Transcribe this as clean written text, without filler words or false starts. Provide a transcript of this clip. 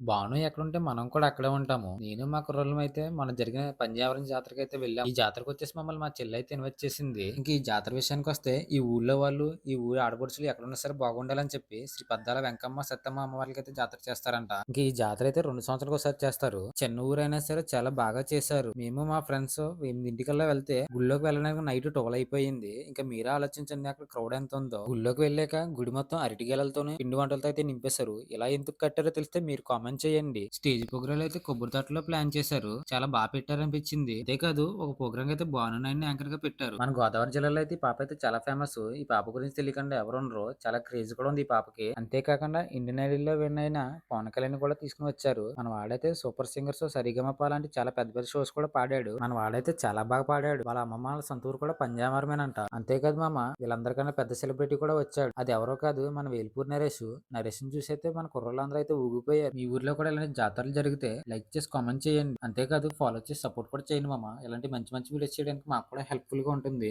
భాను ఎక్కడుంటే మనం కూడా అక్కడే ఉంటాము. నేను మా కుర్రోళ్ళమైతే మొన్న జరిగిన పంజావరం జాతరకైతే వెళ్ళాం. ఈ జాతరకొచ్చేసి మమ్మల్ని మా చెల్లయితే ఇన్వైట్ చేసింది. ఇంక ఈ జాతర విషయానికొస్తే ఈ ఊర్లో వాళ్ళు, ఈ ఊరి ఆడపడుచులు ఎక్కడున్నా సరే బాగుండాలని చెప్పి శ్రీ పద్దాల వెంకమ్మ, సత్తమ్మ అమ్మవార్లకైతే జాతర చేస్తారంట. ఇంక ఈ జాతర అయితే 2 సంవత్సరాలకోసారి చేస్తారు. చిన్న ఊరైనా సరే చాలా బాగా చేశారు. మేము మా ఫ్రెండ్స్ 8:00కల్లా వెళ్తే గుడిలోకి వెళ్ళడానికి నైట్ 12 అయిపోయింది. ఇంకా మీరే ఆలోచించండి అక్కడ క్రౌడ్ ఎంత ఉందో. గుడిలోకి వెళ్ళాక గుడి మొత్తం అరటి గెలలతోని, పిండి వంటలతో అయితే నింపేశారు. ఇలా ఎందుకు కట్టారో తెలిస్తే మీరు కామెంట్ చేయండి. స్టేజ్ ప్రోగ్రాలు అయితే కొబ్బరి తోటలో ప్లాన్ చేశారు. చాలా బాగా పెట్టారనిపించింది. అంతేకాదు ఒక ప్రోగ్రామ్ అయితే భాను నాయుడిని యాంకర్ గా పెట్టారు. మన గోదావరి జిల్లాలో అయితే ఈ పాప అయితే చాలా ఫేమస్. ఈ పాప గురించి తెలియకుండా ఎవరు ఉండరు. చాలా క్రేజ్ కూడా ఉంది ఈ పాపకి. అంతేకాకుండా ఇండియన్ ఐడల్ లో విన్ అయిన పవన్ కళ్యాణ్ కూడా తీసుకుని వచ్చారు. మన వాడైతే సూపర్ సింగర్స్, సరిగమప లాంటి చాలా పెద్ద పెద్ద షోస్ కూడా పాడాడు. మన వాడైతే చాలా బాగా పాడాడు. వాళ్ళ అమ్మమ్మ వాళ్ళ సొంత ఊరు కూడా పంజామరమేనంట. అంతేకాదు మామ, వీళ్ళందరికన్నా పెద్ద సెలబ్రిటీ కూడా వచ్చాడు. అది ఎవరో కాదు, మన వేల్పూర్ నరేష్. నరేష్ ని చూసి అయితే మన కుర్రోళ్ళందరూ అయితే ఊగిపోయారు. మీ ఊర్లో కూడా ఇలాంటి జాతరలు జరిగితే లైక్ చేసి కామెంట్ చేయండి. అంతేకాదు ఫాలో చేసి సపోర్ట్ కూడా చేయండి మామ. ఇలాంటి మంచి మంచి వీడియోస్ చేయడానికి మాకు కూడా హెల్ప్ఫుల్ గా ఉంటుంది.